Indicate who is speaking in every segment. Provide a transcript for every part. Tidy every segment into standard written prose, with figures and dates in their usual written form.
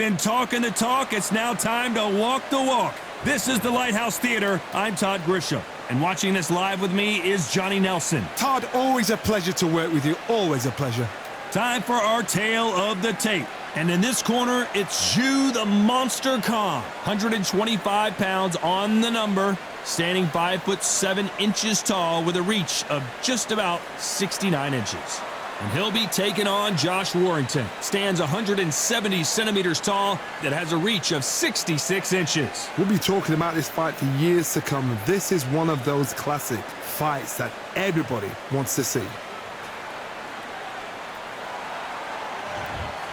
Speaker 1: been talking the talk. It's now time to walk the walk. This is the Lighthouse Theater. I'm Todd Grisham. And watching this live with me is Johnny Nelson.
Speaker 2: Todd, always a pleasure to work with you. Always a pleasure.
Speaker 1: Time for our tale of the tape. And in this corner, it's Zhu the Monster Khan. 125 pounds on the number, standing 5'7" tall with a reach of just about 69 inches. And he'll be taking on Josh Warrington. Stands 170 centimeters tall that has a reach of 66 inches.
Speaker 2: We'll be talking about this fight for years to come. This is one of those classic fights that everybody wants to see.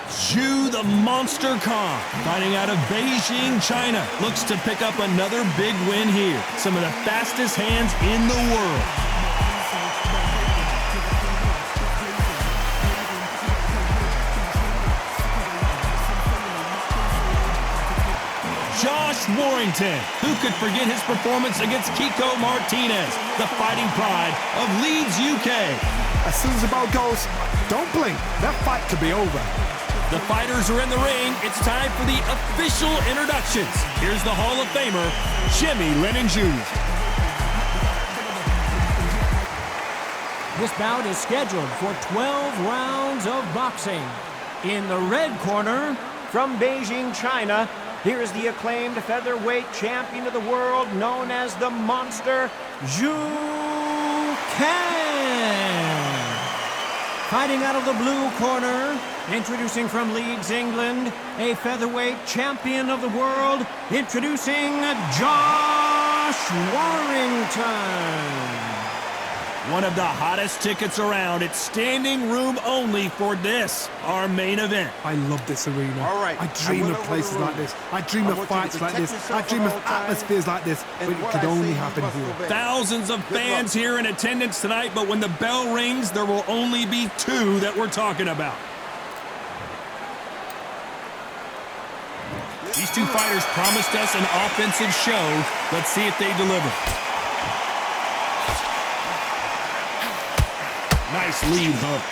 Speaker 1: Zhu the Monster Khan, fighting out of Beijing, China, looks to pick up another big win here. Some of the fastest hands in the world. Josh Warrington, who could forget his performance against Kiko Martinez, the fighting pride of Leeds, UK.
Speaker 2: As soon as the ball goes, don't blink. That fight could be over.
Speaker 1: The fighters are in the ring. It's time for the official introductions. Here's the Hall of Famer, Jimmy Lennon Jr.
Speaker 3: This bout is scheduled for 12 rounds of boxing. In the red corner, from Beijing, China, here is the acclaimed featherweight champion of the world, known as the Monster, Zhu Can. Fighting out of the blue corner, introducing from Leeds, England, a featherweight champion of the world, introducing Josh Warrington.
Speaker 1: One of the hottest tickets around. It's standing room only for this, our main event.
Speaker 2: I love this arena.
Speaker 4: All right.
Speaker 2: I dream of places like this. I dream of fights like this. I dream of atmospheres like this. But it could only happen here.
Speaker 1: Thousands of fans here in attendance tonight, but when the bell rings, there will only be two that we're talking about. These two fighters promised us an offensive show. Let's see if they deliver. Nice lead hook.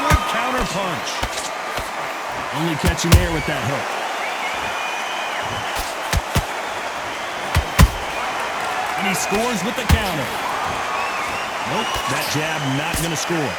Speaker 1: Good counter punch. Only catching air with that hook. And he scores with the counter. Nope, that jab not going to score.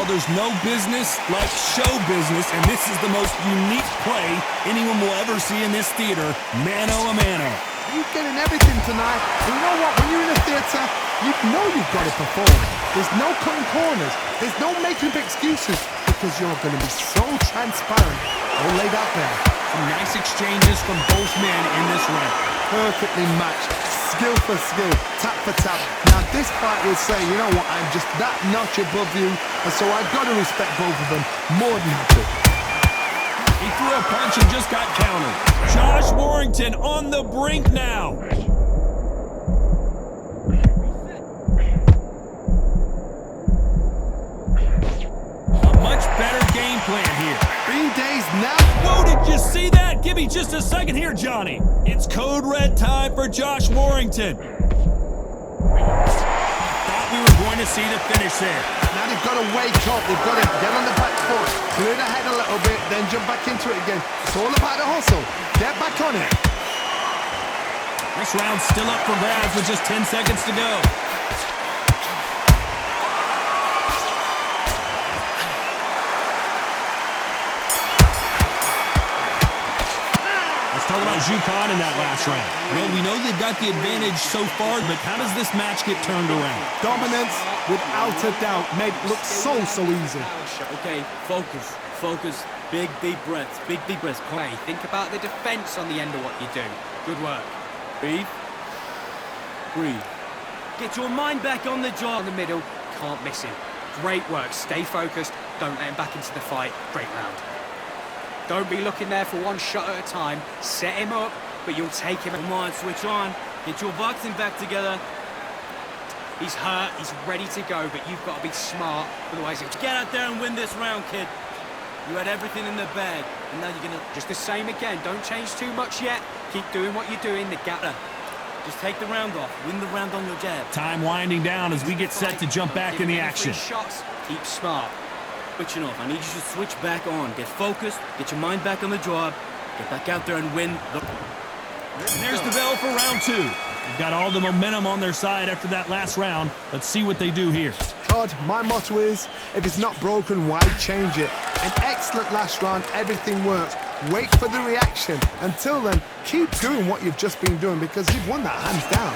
Speaker 1: There's no business like show business, and this is the most unique play anyone will ever see in this theater, mano a mano.
Speaker 2: You're getting everything tonight. And you know what? When you're in a theater, you know you've got to perform. There's no cutting corners. There's no making up excuses, because you're going to be so transparent. All laid out there.
Speaker 1: Some nice exchanges from both men in this round.
Speaker 2: Perfectly matched. Skill for skill, tap for tap. Now this fight will say, you know what, I'm just that notch above you, and so I've got to respect both of them more than happy.
Speaker 1: He threw a punch and just got countered. Josh Warrington on the brink now. A much better game plan here.
Speaker 2: 3 days now.
Speaker 1: Whoa, did you see that? Give me just a second here, Johnny. It's code red time for Josh Warrington. Thought we were going to see the finish there.
Speaker 2: Now they've got to wake up. They've got to get on the back foot, clear the head a little bit, then jump back into it again. It's all about the hustle. Get back on it.
Speaker 1: This round's still up for grabs with just 10 seconds to go. Talk about Zhu Can in that last round. Well, we know they've got the advantage so far, but how does this match get turned around?
Speaker 2: Dominance, without a doubt, made it look so easy.
Speaker 5: Okay, focus, big deep breaths, play. Think about the defense on the end of what you do. Good work. Breathe. Get your mind back on the jaw in the middle. Can't miss him. Great work. Stay focused. Don't let him back into the fight. Great round. Don't be looking there for one shot at a time. Set him up, but you'll take him.
Speaker 4: Come on, switch on. Get your boxing back together.
Speaker 5: He's hurt, he's ready to go, but you've got to be smart. Otherwise, he'll
Speaker 4: Get out there and win this round, kid. You had everything in the bag, and now you're gonna...
Speaker 5: Just the same again. Don't change too much yet. Keep doing what you're doing. The gap...
Speaker 4: Just take the round off. Win the round on your jab.
Speaker 1: Time winding down as we get set to jump back in the action.
Speaker 5: Shots. Keep smart.
Speaker 4: Switching off. I need you to switch back on. Get focused. Get your mind back on the job. Get back out there and win the...
Speaker 1: And there's the bell for round 2. They've got all the momentum on their side after that last round. Let's see what they do here.
Speaker 2: Todd, my motto is, if it's not broken, why change it? An excellent last round, everything works. Wait for the reaction. Until then, keep doing what you've just been doing because you've won that hands down.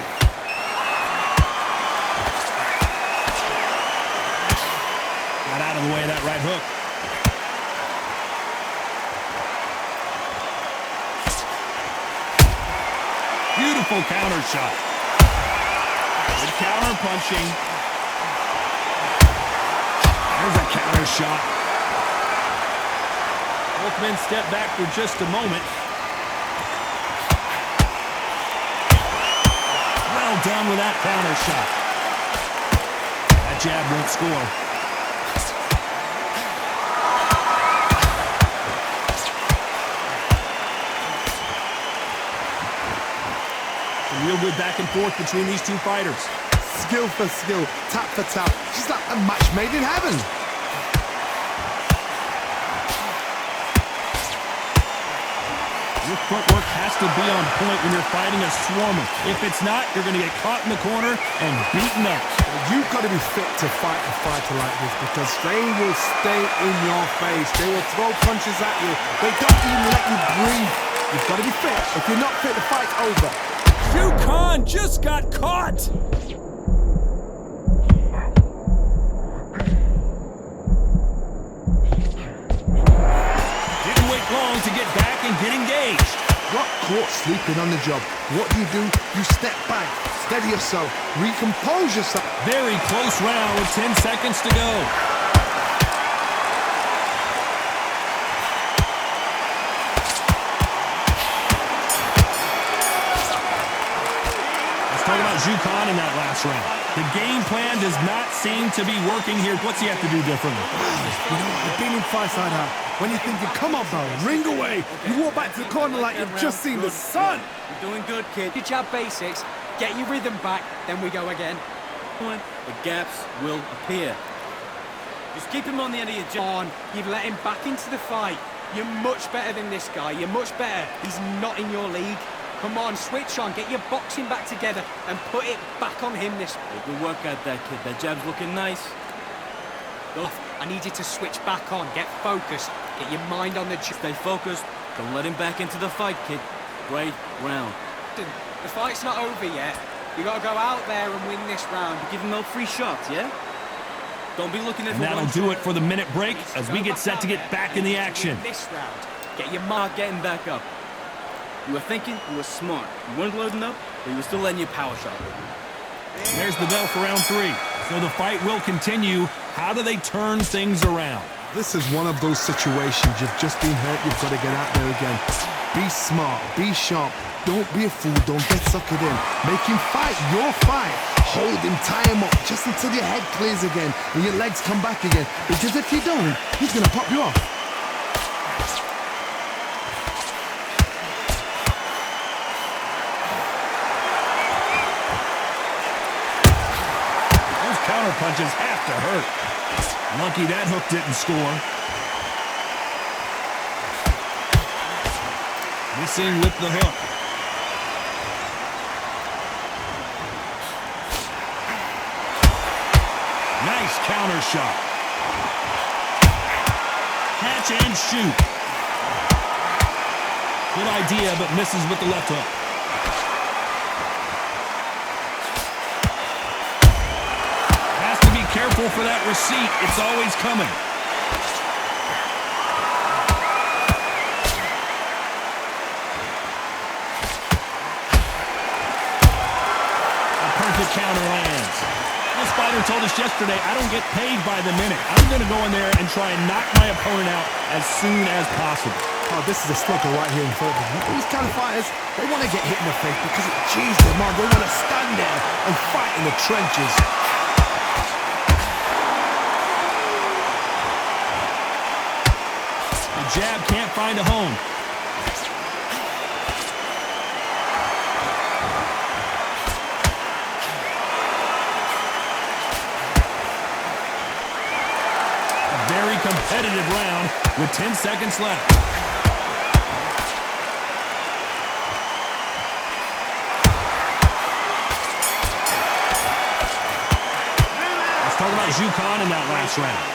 Speaker 1: Got out of the way of that right hook. Beautiful counter shot. Good counter punching. There's a counter shot. Both men step back for just a moment. Well done with that counter shot. That jab won't score. Real good back and forth between these two fighters.
Speaker 2: Skill for skill, tap for tap. She's like a match made in heaven.
Speaker 1: Your footwork has to be on point when you're fighting a swarmer. If it's not, you're going to get caught in the corner and beaten up.
Speaker 2: You've got to be fit to fight a fighter like this because they will stay in your face. They will throw punches at you. They don't even let you breathe. You've got to be fit. If you're not fit, the fight's over.
Speaker 1: Khan just got caught! Didn't wait long to get back and get engaged.
Speaker 2: Got caught sleeping on the job. What do? You step back, steady yourself, recompose yourself.
Speaker 1: Very close round with 10 seconds to go. Talking about Khan in that last round. The game plan does not seem to be working here. What's he have to do differently?
Speaker 2: You know, I've been in fights like that. When you're thinking, come on, bro, ring away. You walk back to the corner like you've just seen the sun.
Speaker 5: You're doing good, kid. Your jab basics, get your rhythm back, then we go again.
Speaker 4: The gaps will appear. Just keep him on the end of your
Speaker 5: jab. You've let him back into the fight. You're much better than this guy. You're much better. He's not in your league. Come on, switch on, get your boxing back together and put it back on him this...
Speaker 4: Good work out there, kid. That jab's looking nice.
Speaker 5: I need you to switch back on, get focused, get your mind on the...
Speaker 4: Stay focused, don't let him back into the fight, kid. Great round.
Speaker 5: The fight's not over yet. You gotta go out there and win this round.
Speaker 4: Give him no free shots, yeah? Don't be looking at...
Speaker 1: And that'll do it for the minute break as we get set to get back in the action.
Speaker 5: This round, get your
Speaker 4: mind getting back up. You were thinking, you were smart. You weren't loading up, but you were still letting your power shot.
Speaker 1: There's the bell for round 3. So the fight will continue. How do they turn things around?
Speaker 2: This is one of those situations. You've just been hurt. You've got to get out there again. Be smart. Be sharp. Don't be a fool. Don't get suckered in. Make him fight your fight. Hold him, tie him up, just until your head clears again and your legs come back again. Because if you don't, he's going to pop you off.
Speaker 1: Counter punches have to hurt. Lucky that hook didn't score. Missing with the hook. Nice counter shot. Catch and shoot. Good idea, but misses with the left hook. Careful for that receipt. It's always coming. A perfect counter lands. This fighter told us yesterday, I don't get paid by the minute. I'm going to go in there and try and knock my opponent out as soon as possible.
Speaker 2: Oh, this is a slugger right here in front of them. These kind of fighters, they want to get hit in the face because it cheese them on. They want to stand there and fight in the trenches.
Speaker 1: jab can't find a home. A very competitive round with 10 seconds left. Let's talk about Jukan in that last round.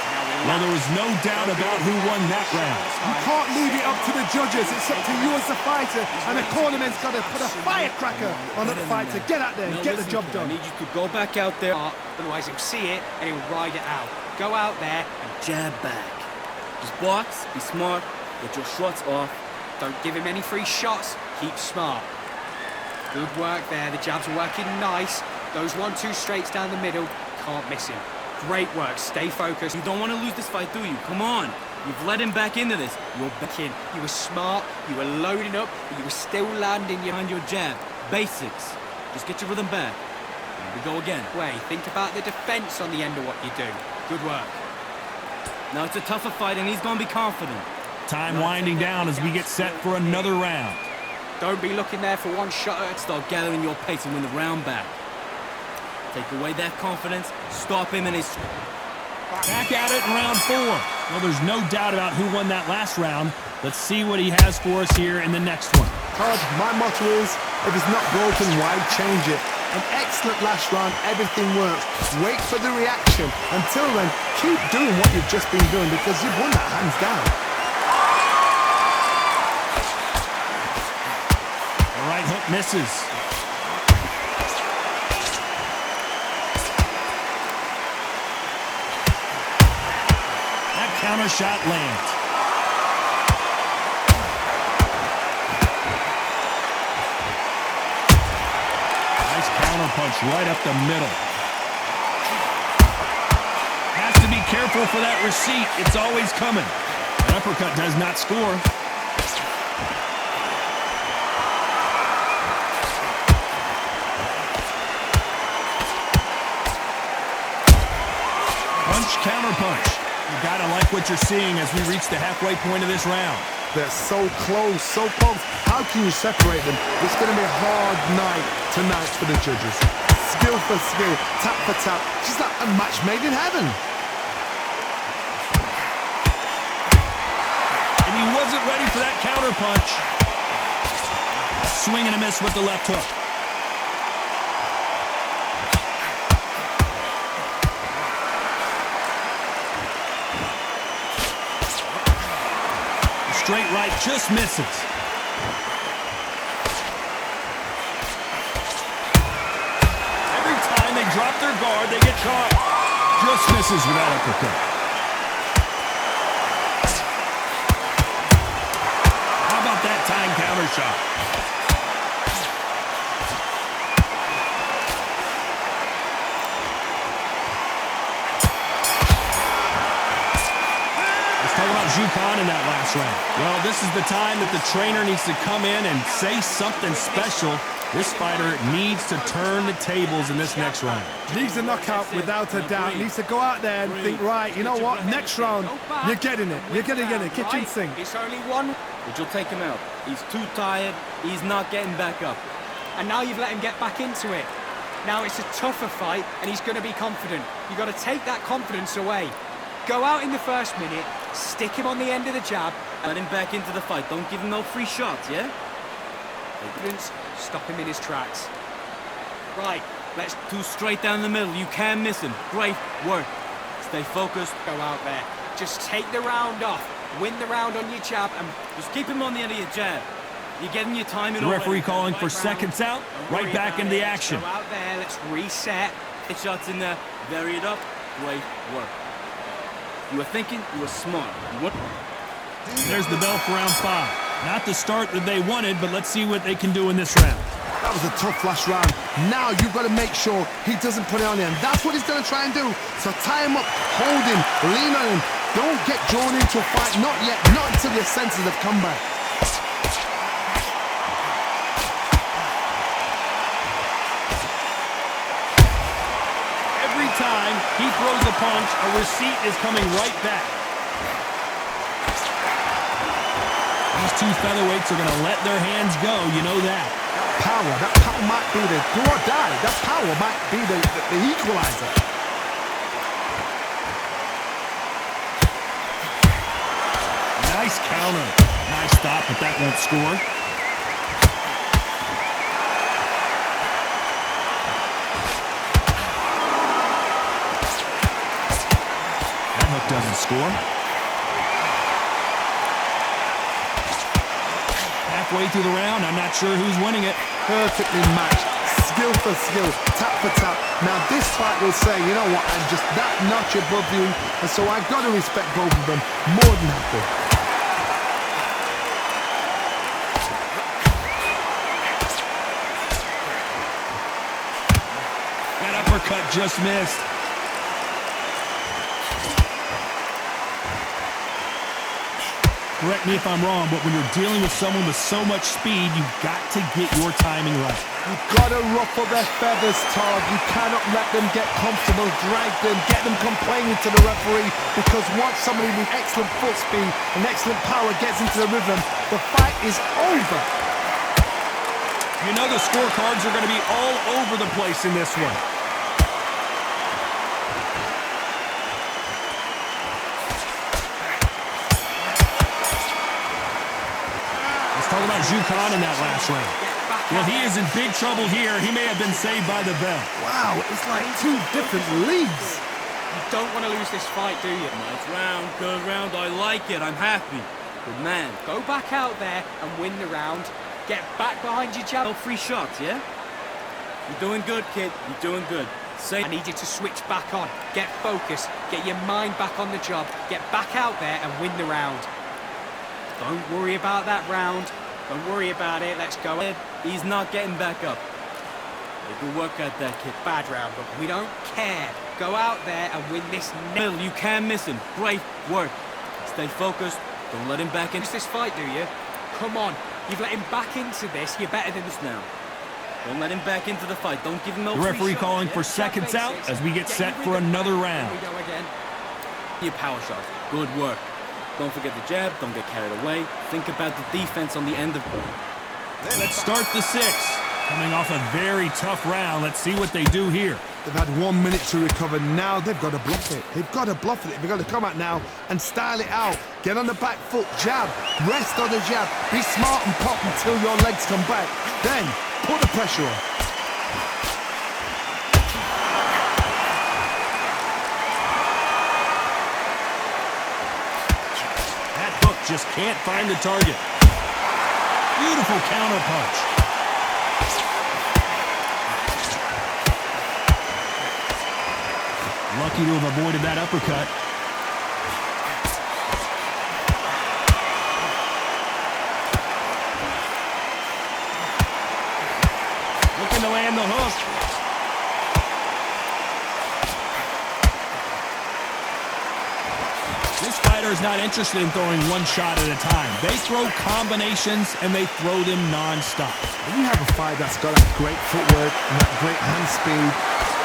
Speaker 1: Well, there was no doubt about who won that round.
Speaker 2: You can't leave it up to the judges. It's up to you as the fighter, and the cornerman's got to put a firecracker on that fighter. Get out there and get the job
Speaker 4: I
Speaker 2: done.
Speaker 4: need you to go back out there.
Speaker 5: Otherwise, he'll see it and he'll ride it out. Go out there and
Speaker 4: Jab back. Just box, be smart, get your shots off.
Speaker 5: don't give him any free shots. Keep smart. Good work there. The jabs are working nice. Those 1-2 straights down the middle. Can't miss him. Great work. Stay focused.
Speaker 4: You don't want to lose this fight, do you? Come on. You've let him back into this.
Speaker 5: You're back in. You were smart. You were loading up. But you were still landing
Speaker 4: Behind your jab. Basics. Just get your rhythm back. Here we go again.
Speaker 5: way. Think about the defense on the end of what you do. Good work.
Speaker 4: Now it's a tougher fight, and he's going to be confident.
Speaker 1: Time winding down as we get set for another round.
Speaker 5: Don't be looking there for one shot at a
Speaker 4: Start gathering your pace and win the round back. Take away that confidence. Stop him in his...
Speaker 1: Back at it in round 4. Well, there's no doubt about who won that last round. Let's see what he has for us here in the next one.
Speaker 2: Todd, my motto is, if it's not broken, why change it? An excellent last round, everything works. Wait for the reaction. Until then, keep doing what you've just been doing because you've won that hands down.
Speaker 1: The right hook misses. That counter shot lands. Nice counter punch right up the middle. Has to be careful for that receipt. It's always coming. That uppercut does not score. Punch, counter punch. You gotta like what you're seeing as we reach the halfway point of this round.
Speaker 2: They're so close, so close. How can you separate them? It's going to be a hard night tonight for the judges. Skill for skill, tap for tap. Just like a match made in heaven.
Speaker 1: And he wasn't ready for that counter punch. Swing and a miss with the left hook. Straight right just misses. Every time they drop their guard, they get caught. Just misses with that uppercut. How about that time counter shot? Talk about Jukan in that last round. Well, this is the time that the trainer needs to come in and say something special. This fighter needs to turn the tables in this next round.
Speaker 2: Needs a knockout without a doubt. Needs to go out there and think, right, you know what? Next round, you're getting it. You're going to get it. Kitchen sink.
Speaker 5: It's only one.
Speaker 4: But you'll take him out. He's too tired. He's not getting back up.
Speaker 5: And now you've let him get back into it. Now it's a tougher fight, and he's going to be confident. You've got to take that confidence away. Go out in the first minute, stick him on the end of the jab.
Speaker 4: Let him back into the fight. Don't give him no free shots, yeah?
Speaker 5: Confidence, stop him in his tracks. Right, let's
Speaker 4: Too straight down the middle. You can't miss him. Great work. Stay focused.
Speaker 5: go out there. Just take the round off. Win the round on your jab and
Speaker 4: Just keep him on the end of your jab. You're getting your timing
Speaker 1: The referee
Speaker 4: already.
Speaker 1: calling for seconds out. Right back into the action.
Speaker 5: go out there. Let's reset.
Speaker 4: Get shots in there. Vary it up. Great work. You were thinking. You were smart.
Speaker 1: There's the bell for round 5. Not the start that they wanted, but let's see what they can do in this round.
Speaker 2: That was a tough last round. Now you've got to make sure he doesn't put it on him. That's what he's going to try and do. So tie him up, hold him, lean on him. Don't get drawn into a fight. Not yet. Not until your senses have come back.
Speaker 1: Every time he throws a punch, a receipt is coming right back. two featherweights are going to let their hands go. You know that.
Speaker 2: That power might be the do or die. That power might be the equalizer.
Speaker 1: Nice counter. Nice stop, but that won't score. That hook doesn't score. Halfway through the round, I'm not sure who's winning it.
Speaker 2: Perfectly matched, skill for skill, tap for tap. Now this fight will say, you know what, I'm just that notch above you, and so I've got to respect both of them more than happy.
Speaker 1: That uppercut just missed. Correct me if I'm wrong, but when you're dealing with someone with so much speed, you've got to get your timing right.
Speaker 2: You've got to ruffle their feathers, Todd. You cannot let them get comfortable, drag them, get them complaining to the referee, because once somebody with excellent foot speed and excellent power gets into the rhythm, the fight is over.
Speaker 1: You know the scorecards are going to be all over the place in this one. Talk about Jukan in that last round. Well, he is in big trouble here. He may have been saved by the bell.
Speaker 2: Wow, it's like two different leagues.
Speaker 5: You don't want to lose this fight, do you?
Speaker 4: Nice round, good round. I like it. I'm happy. Good man.
Speaker 5: Go back out there and win the round. Get back behind your jab.
Speaker 4: No free shots, yeah? You're doing good, kid. You're doing good.
Speaker 5: I need you to switch back on. Get focused. Get your mind back on the job. Get back out there and win the round. Don't worry about that round. Don't worry about it. Let's go.
Speaker 4: He's not getting back up. Good work out that kid.
Speaker 5: Bad round, but we don't care. Go out there and win this.
Speaker 4: Bill, you can't miss him. Great work. Stay focused. Don't let him back into
Speaker 5: this fight, do you? Come on. You've let him back into this. You're better than this
Speaker 4: now. Don't let him back into the fight. Don't give him no
Speaker 1: The referee
Speaker 4: free
Speaker 1: calling
Speaker 4: shot,
Speaker 1: for seconds out as we get set for another round.
Speaker 5: Here we go again.
Speaker 4: Your power shots. Good work. Don't forget the jab. Don't get carried away. Think about the defense on the end of...
Speaker 1: Let's start the sixth. Coming off a very tough round. Let's see what they do here.
Speaker 2: They've had 1 minute to recover. Now they've got to bluff it. They've got to bluff it. They've got to come out now and style it out. Get on the back foot, jab, rest on the jab. Be smart and pop until your legs come back. Then put the pressure on.
Speaker 1: That hook just can't find the target. Beautiful counter punch. Lucky to have avoided that uppercut. Looking to land the hook. This fighter is not interested in throwing one shot at a time. They throw combinations and they throw them non-stop.
Speaker 2: When you have a fight that's got that great footwork and that great hand speed,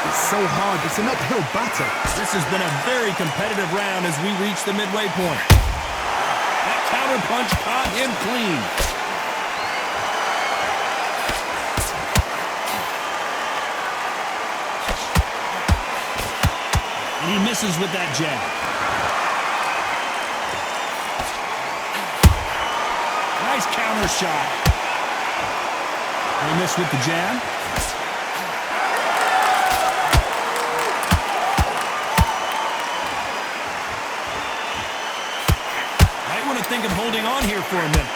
Speaker 2: it's so hard. It's an uphill battle.
Speaker 1: This has been a very competitive round as we reach the midway point. That counter punch caught him clean. And he misses with that jab. Nice counter shot. He missed with the jab. Think of holding on here for a minute.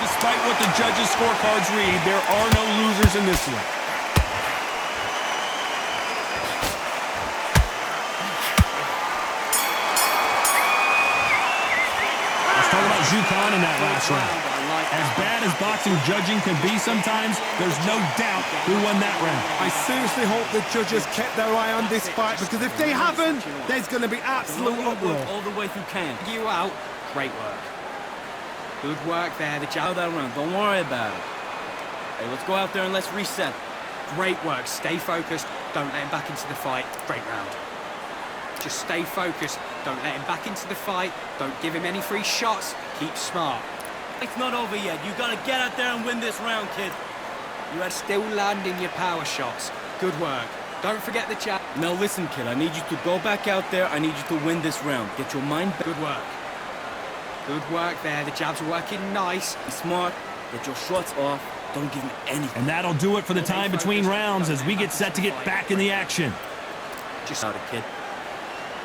Speaker 1: Despite what the judges' scorecards read, there are no losers in this one. Let's talk about Jukan in that last round. As bad as boxing judging can be sometimes, there's no doubt who won that round.
Speaker 2: I seriously hope the judges kept their eye on this fight, because if they haven't, there's going to be absolute uproar.
Speaker 4: All the way through camp.
Speaker 5: You out. Great work. Good work there. The jab.
Speaker 4: That round. Don't worry about it. Hey, let's go out there and let's reset.
Speaker 5: Great work. Stay focused. Don't let him back into the fight. Great round. Just stay focused. Don't let him back into the fight. Don't give him any free shots. Keep smart.
Speaker 4: It's not over yet. You gotta get out there and win this round, kid.
Speaker 5: You are still landing your power shots. Good work. Don't forget the jab.
Speaker 4: Now listen, kid. I need you to go back out there. I need you to win this round. Get your mind back.
Speaker 5: Good work. Good work there. The jab's working nice.
Speaker 4: Be smart. Get your shots off. Don't give him anything.
Speaker 1: And that'll do it for the time between rounds as we get set to get back in the action.
Speaker 4: Just out it, kid.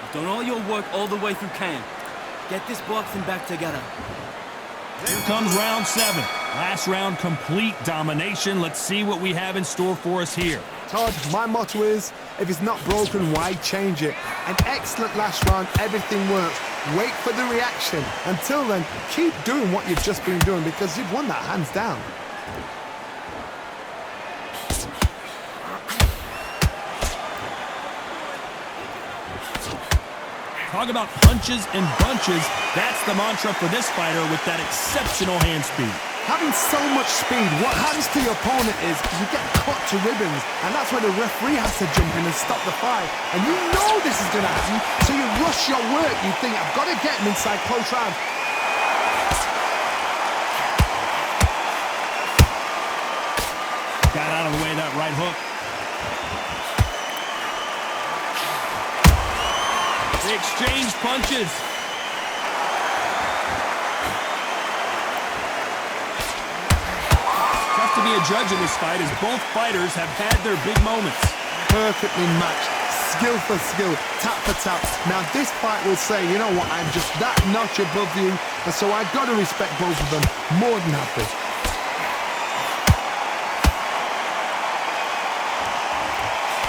Speaker 4: You've done all your work all the way through camp. Get this boxing back together.
Speaker 1: Here comes round 7. Last round, complete domination. Let's see what we have in store for us here.
Speaker 2: Todd, my motto is, if it's not broken, why change it? An excellent last round, everything works. Wait for the reaction. Until then, keep doing what you've just been doing because you've won that hands down.
Speaker 1: Talk about punches and bunches. That's the mantra for this fighter with that exceptional hand speed.
Speaker 2: Having so much speed, what happens to your opponent is you get cut to ribbons, and that's where the referee has to jump in and stop the fight. And you know this is going to happen, so you rush your work. You think, I've got to get him inside close round.
Speaker 1: Got out of the way of that right hook. They exchange punches. Tough to be a judge in this fight as both fighters have had their big moments.
Speaker 2: Perfectly matched, skill for skill, tap for tap. Now this fight will say, you know what, I'm just that notch above you, and so I've got to respect both of them more than happy.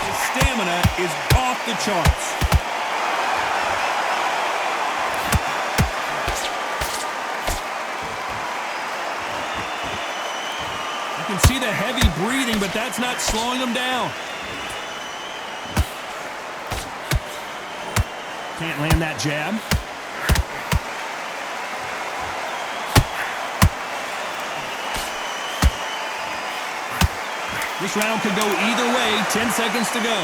Speaker 1: His stamina is off the charts. You can see the heavy breathing, but that's not slowing him down. Can't land that jab. This round could go either way. 10 seconds to go.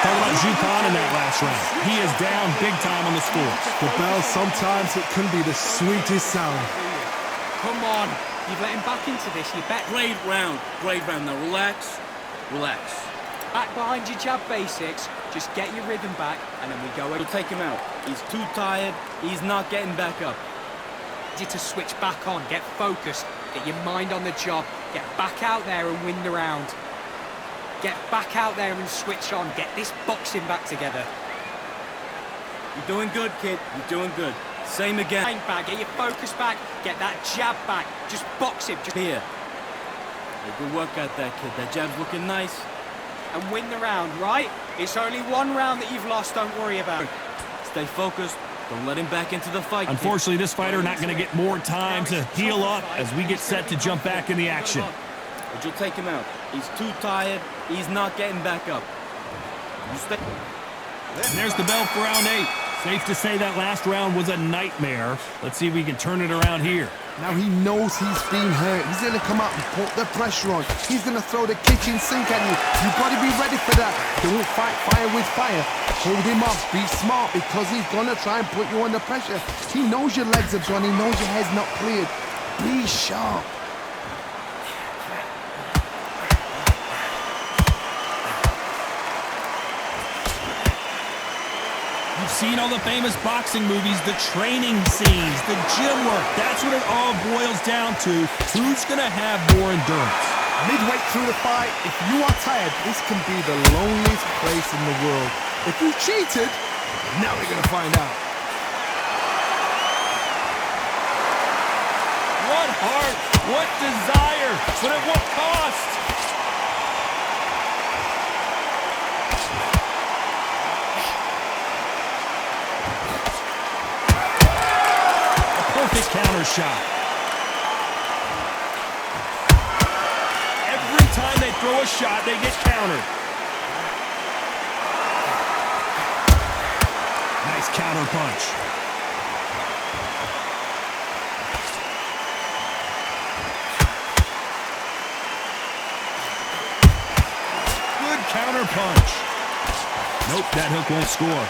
Speaker 1: Talk about Zhukan in that last round. He is down big time on the score.
Speaker 2: The bell, sometimes it can be the sweetest sound.
Speaker 5: Come on. You've let him back into this. You bet.
Speaker 4: Great round. Great round. Now relax. Relax.
Speaker 5: Back behind your jab basics. Just get your rhythm back, and then we go.
Speaker 4: We'll take him out. He's too tired. He's not getting back up.
Speaker 5: You to switch back on. Get focused. Get your mind on the job. Get back out there and win the round. Get back out there and switch on. Get this boxing back together.
Speaker 4: You're doing good, kid. You're doing good. Same again.
Speaker 5: Back. Get your focus back. Get that jab back. Just box him. Just
Speaker 4: here. Hey, good work out there, kid. That jab's looking nice.
Speaker 5: And win the round, right? It's only one round that you've lost. Don't worry about it.
Speaker 4: Stay focused. Don't let him back into the fight.
Speaker 1: Unfortunately, this fighter not going to get more time to heal up as we get set to jump back in the action.
Speaker 4: But you'll take him out. He's too tired. He's not getting back up. You stay.
Speaker 1: And there's the bell for round 8. Safe to say that last round was a nightmare. Let's see if we can turn it around here.
Speaker 2: Now he knows he's been hurt. He's going to come out and put the pressure on. He's going to throw the kitchen sink at you. You've got to be ready for that. Don't fight fire with fire. Hold him off. Be smart because he's going to try and put you under pressure. He knows your legs are gone. He knows your head's not cleared. Be sharp.
Speaker 1: You've seen all the famous boxing movies, the training scenes, the gym work. That's what it all boils down to. Who's going to have more endurance?
Speaker 2: Midway through the fight, if you are tired, this can be the loneliest place in the world. If you cheated, now we're going to find out.
Speaker 1: What heart, what desire, but at what cost? Perfect counter shot. Every time they throw a shot, they get countered. Nice counter punch. punch. Nope, that hook won't score.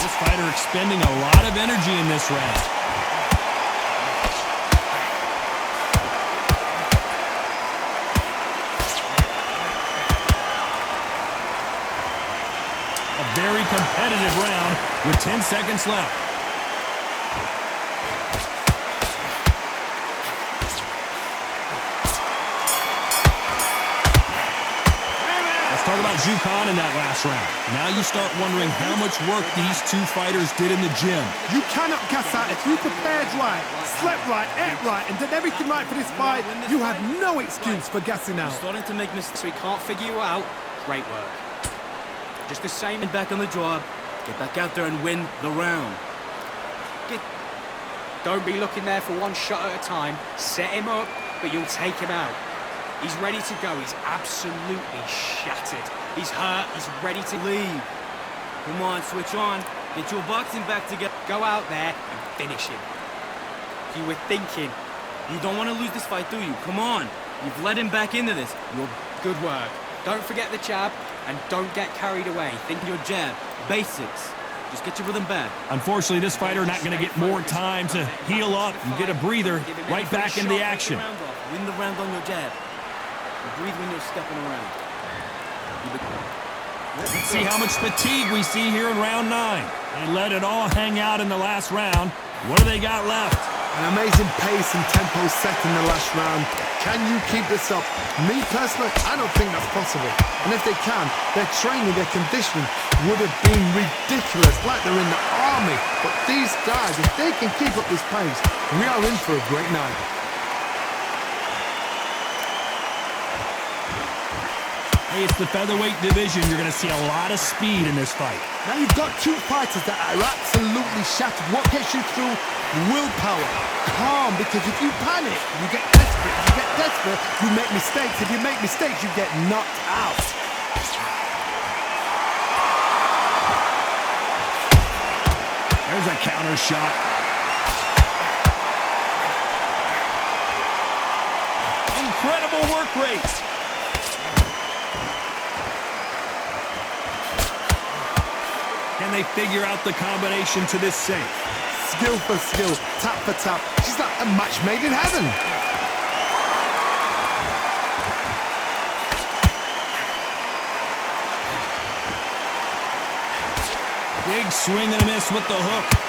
Speaker 1: This fighter expending a lot of energy in this round. A very competitive round with 10 seconds left. Talk about Zhu Khan in that last round. Now you start wondering how much work these two fighters did in the gym.
Speaker 2: You cannot gas out. If you prepared right, slept right, ate right, and did everything right for this fight, you have no excuse for gassing out.
Speaker 5: Starting to make mistakes, we can't figure you out. Great work. Just the same.
Speaker 4: And back on the job. Get back out there and win the round.
Speaker 5: Don't be looking there for one shot at a time. Set him up, but you'll take him out. He's ready to go. He's absolutely shattered. He's hurt. He's ready to leave.
Speaker 4: Come on, switch on. Get your boxing back together.
Speaker 5: Go out there and finish him. You were thinking.
Speaker 4: You don't want to lose this fight, do you? Come on. You've led him back into this.
Speaker 5: You're good work. Don't forget the jab and don't get carried away.
Speaker 4: Think your jab. Basics. Just get your rhythm back.
Speaker 1: Unfortunately, this fighter not going to get more time to heal up and get a breather. Right back into the action.
Speaker 4: Win the round on your jab. Breathe when you're stepping around.
Speaker 1: Let's see how much fatigue we see here in round 9. They let it all hang out in the last round. What do they got left?
Speaker 2: An amazing pace and tempo set in the last round. Can you keep this up? Me personally, I don't think that's possible. And if they can, their training, their conditioning would have been ridiculous, like they're in the army. But these guys, if they can keep up this pace, we are in for a great night.
Speaker 1: Hey, it's the featherweight division. You're going to see a lot of speed in this fight.
Speaker 2: Now you've got two fighters that are absolutely shattered. What gets you through? Willpower. Calm, because if you panic, you get desperate. If you get desperate, you make mistakes. If you make mistakes, you get knocked out.
Speaker 1: There's a counter shot. Incredible work rate. Can they figure out the combination to this safe?
Speaker 2: Skill for skill, tap for tap. She's like a match made in heaven.
Speaker 1: Big swing and a miss with the hook.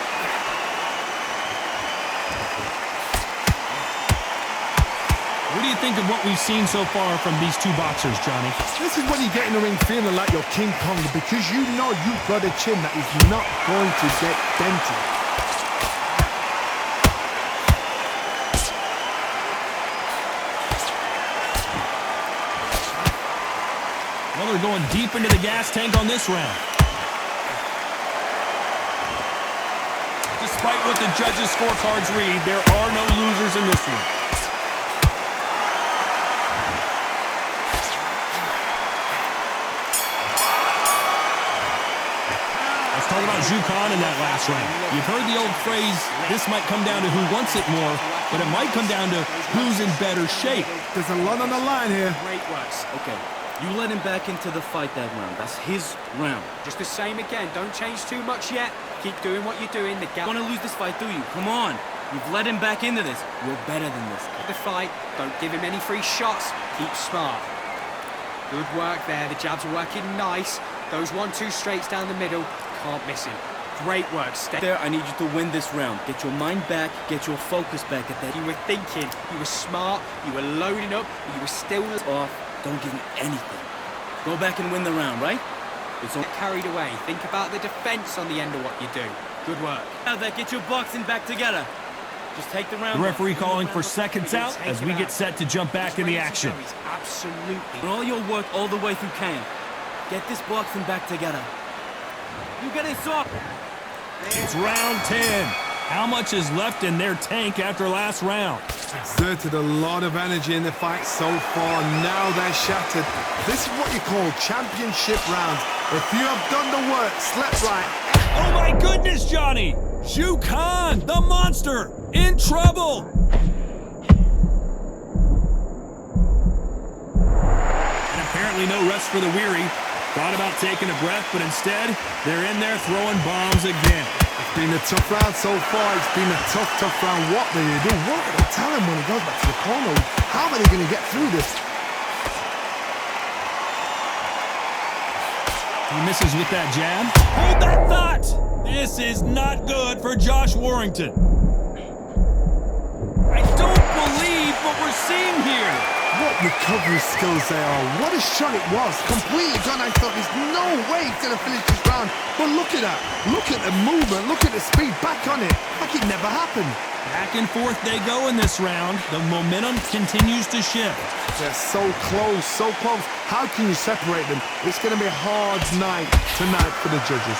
Speaker 1: What do you think of what we've seen so far from these two boxers, Johnny?
Speaker 2: This is when you get in the ring feeling like you're King Kong, because you know you've got a chin that is not going to get dented.
Speaker 1: Well, they're going deep into the gas tank on this round. Despite what the judges' scorecards read, there are no losers in this one. Talk about Zhu Khan in that last round. You've heard the old phrase, this might come down to who wants it more, but it might come down to who's in better shape.
Speaker 2: There's a lot on the line here.
Speaker 5: Great works.
Speaker 4: Okay, you let him back into the fight that round. That's his round.
Speaker 5: Just the same again. Don't change too much yet. Keep doing what you're doing. The gap.
Speaker 4: You want to lose this fight, do you? Come on. You've let him back into this. You're better than this.
Speaker 5: The fight. Don't give him any free shots. Keep smart. Good work there. The jabs are working nice. Those 1-2 straights down the middle. Can't miss him. Great work. Stay
Speaker 4: there. I need you to win this round. Get your mind back. Get your focus back at that.
Speaker 5: You were thinking. You were smart. You were loading up. But you were still
Speaker 4: off. Don't give him anything. Go back and win the round, right?
Speaker 5: It's all carried away. Think about the defense on the end of what you do. Good work.
Speaker 4: Now that, get your boxing back together. Just take the round.
Speaker 1: The referee calling for seconds out as we get set to jump back in the action.
Speaker 5: Absolutely.
Speaker 4: Put all your work all the way through camp. Get this boxing back together. You get it soft.
Speaker 1: It's round 10. How much is left in their tank after last round?
Speaker 2: Exerted a lot of energy in the fight so far. Now they're shattered. This is what you call championship rounds. If you have done the work, slept right.
Speaker 1: Oh my goodness, Johnny! Zhu Khan, the monster, in trouble! Apparently no rest for the weary. Thought about taking a breath, but instead, they're in there throwing bombs again.
Speaker 2: It's been a tough round so far. It's been a tough round. What do they do? What do they tell him when he goes back to the corner? How are they going to get through this?
Speaker 1: He misses with that jab. Hold that thought! This is not good for Josh Warrington. I don't believe what we're seeing here.
Speaker 2: What recovery skills they are. What a shot it was. Completely gone. I thought there's no way he's going to finish this round. But look at that. Look at the movement. Look at the speed. Back on it. Like it never happened.
Speaker 1: Back and forth they go in this round. The momentum continues to shift.
Speaker 2: They're so close, so close. How can you separate them? It's going to be a hard night tonight for the judges.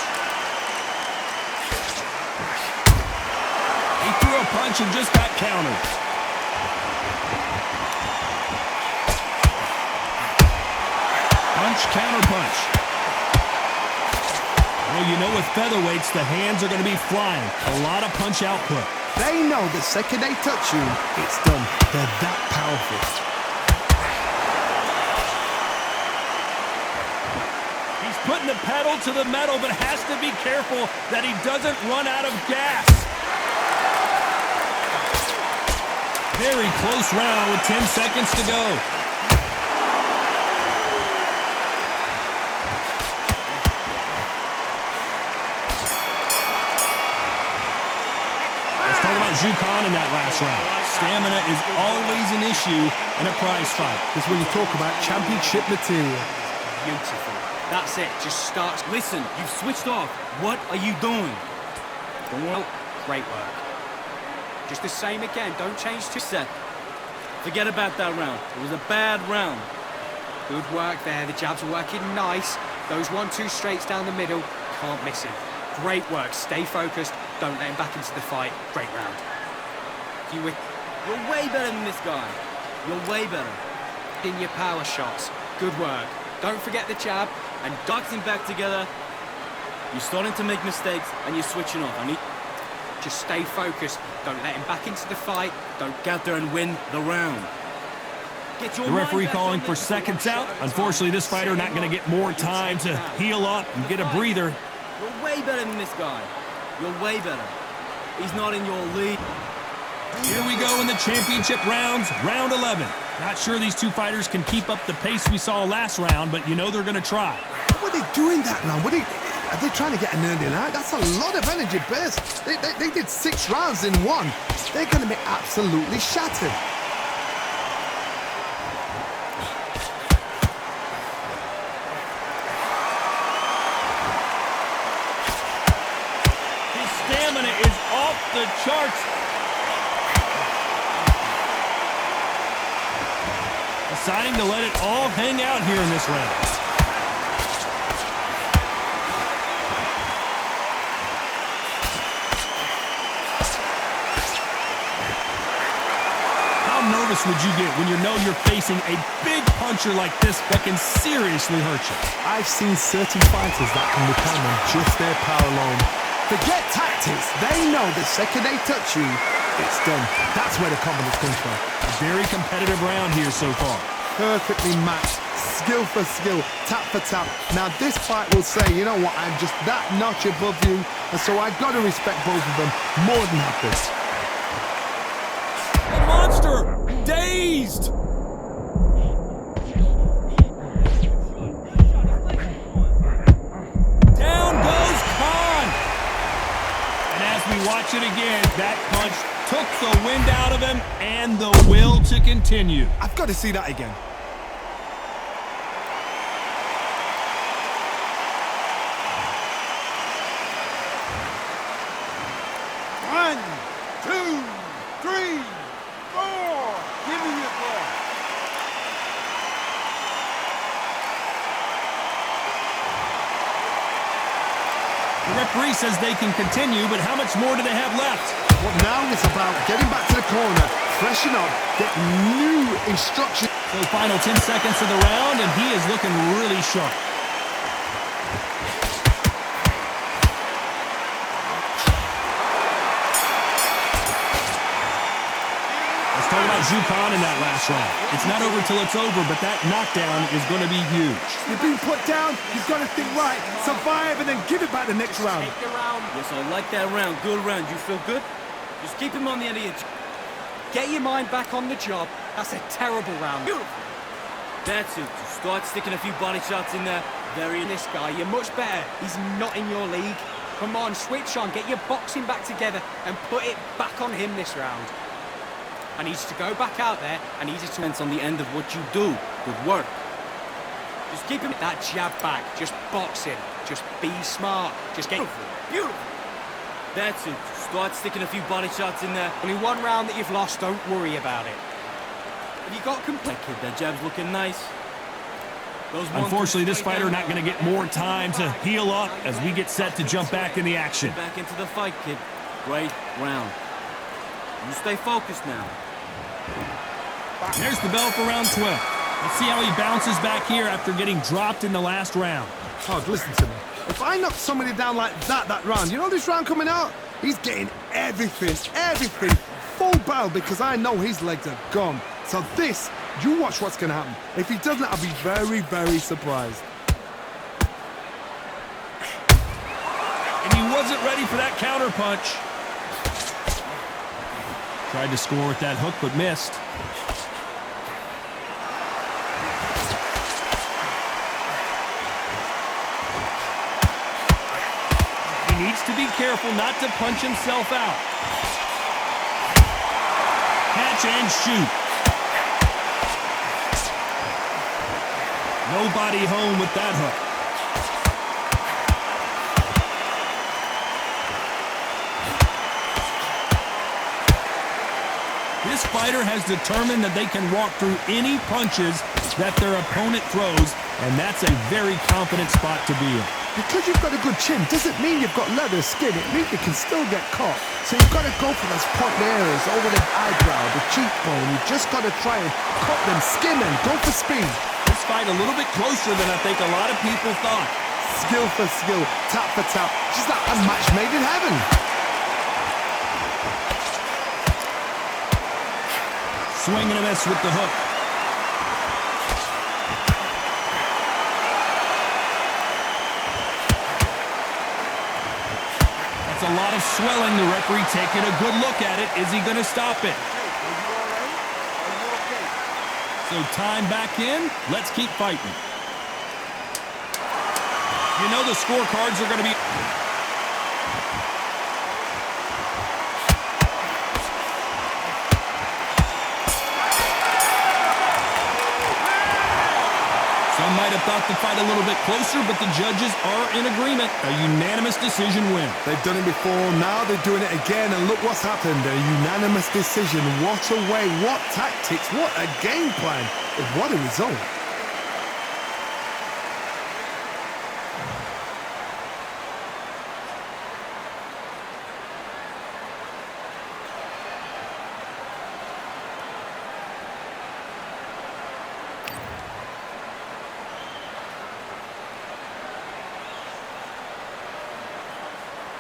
Speaker 1: He threw a punch and just got countered. Punch, counter punch. Well, you know with featherweights, the hands are going to be flying. A lot of punch output.
Speaker 2: They know the second they touch you, it's done. They're that powerful.
Speaker 1: He's putting the pedal to the metal, but has to be careful that he doesn't run out of gas. Very close round with 10 seconds to go. Let's talk about Zhukan in that last round. Stamina is always an issue in a prize fight.
Speaker 2: It's when you talk about championship material.
Speaker 5: Beautiful. That's it. Just starts.
Speaker 4: Listen, you've switched off. What are you doing?
Speaker 5: Well, great work. Just the same again. Don't change too.
Speaker 4: Set. Forget about that round. It was a bad round.
Speaker 5: Good work there. The jabs are working nice. Those 1-2 straights down the middle. Can't miss him. Great work. Stay focused. Don't let him back into the fight. Great round.
Speaker 4: You're way better than this guy. You're way better.
Speaker 5: In your power shots. Good work. Don't forget the jab.
Speaker 4: And boxing back together. You're starting to make mistakes and you're switching off.
Speaker 5: Just stay focused. Don't let him back into the fight.
Speaker 4: Don't get out there and win the round. Get your
Speaker 1: The referee
Speaker 4: mind back
Speaker 1: calling
Speaker 4: on
Speaker 1: for
Speaker 4: this.
Speaker 1: seconds out. Unfortunately, this fighter not going to get more time to heal up and get a breather.
Speaker 4: You're way better than this guy. You're way better. He's not in your league.
Speaker 1: Here we go in the championship rounds, round 11. Not sure these two fighters can keep up the pace we saw last round, but you know they're going to try.
Speaker 2: What are they doing that now? Are they trying to get an early night? That's a lot of energy burst. They did 6 rounds in one. They're going to be absolutely shattered.
Speaker 1: His stamina is off the charts. Deciding to let it all hang out here in this round. How nervous would you get when you know you're facing a big puncher like this that can seriously hurt you?
Speaker 2: I've seen certain fighters that can depend on just their power alone. Forget tactics. They know the second they touch you, it's done. That's where the confidence comes from.
Speaker 1: A very competitive round here so far.
Speaker 2: Perfectly matched, skill for skill, tap for tap. Now this fight will say, you know what, I'm just that notch above you, and so I've got to respect both of them more than happy.
Speaker 1: The monster, dazed. Down goes Khan. And as we watch it again, that punch took the wind out of him and the will to continue.
Speaker 2: I've got to see that again. One, two, three, four. Give me your ball.
Speaker 1: The referee says they can continue, but how much more do they have left?
Speaker 2: Well, now it's about getting back to the corner, freshen up, get new instructions.
Speaker 1: So final 10 seconds of the round, and he is looking really sharp. Let's talk about about Zhu Khan in that last round. It's not over till it's over, but that knockdown is going to be huge.
Speaker 2: You've been put down, you've got to think right, survive, and then give it back the next round.
Speaker 3: Take the round.
Speaker 4: Yes, I like that round. Good round. You feel good? Just keep him on the end of your...
Speaker 5: Get your mind back on the job. That's a terrible round.
Speaker 4: Beautiful. That's it. Just start sticking a few body shots in there.
Speaker 5: This guy, you're much better. He's not in your league. Come on, switch on. Get your boxing back together and put it back on him this round. I need you to go back out there. I need you to...
Speaker 4: Depends on the end of what you do. Good work.
Speaker 5: Just keep him that jab back. Just box him. Just be smart. Just get...
Speaker 4: Beautiful. Beautiful. That's it. Just start sticking a few body shots in there.
Speaker 5: Only one round that you've lost. Don't worry about it. Have you got complete...
Speaker 4: That kid, that jab's looking nice.
Speaker 1: Unfortunately, this fighter not going to get more time to heal up as we get set to jump back in the action.
Speaker 4: Back into the fight, kid. Great round. You stay focused now.
Speaker 1: There's the bell for round 12. Let's see how he bounces back here after getting dropped in the last round.
Speaker 2: Oh, listen to me. If I knock somebody down like that round, you know this round coming out? He's getting everything, full battle, because I know his legs are gone. So this, you watch what's going to happen. If he doesn't, I'll be very, very surprised.
Speaker 1: And he wasn't ready for that counter punch. Tried to score with that hook, but missed. He needs to be careful not to punch himself out. Catch and shoot. No body home with that hook. This fighter has determined that they can walk through any punches that their opponent throws, and that's a very confident spot to be in.
Speaker 2: Because you've got a good chin doesn't mean you've got leather skin. It means you can still get caught. So you've got to go for those point areas over the eyebrow, the cheekbone. You've just got to try and cut them, skin them, go for speed.
Speaker 1: This fight a little bit closer than I think a lot of people thought.
Speaker 2: Skill for skill, tap for tap. Just like a match made in heaven.
Speaker 1: Swing and a miss with the hook. That's a lot of swelling. The referee taking a good look at it. Is he going to stop it? So time back in. Let's keep fighting. You know the scorecards are going to be... Some might have thought the fight a little bit closer, but the judges are in agreement. A unanimous decision win.
Speaker 2: They've done it before, now they're doing it again, and look what's happened. A unanimous decision. What a way, what tactics, what a game plan. What a result.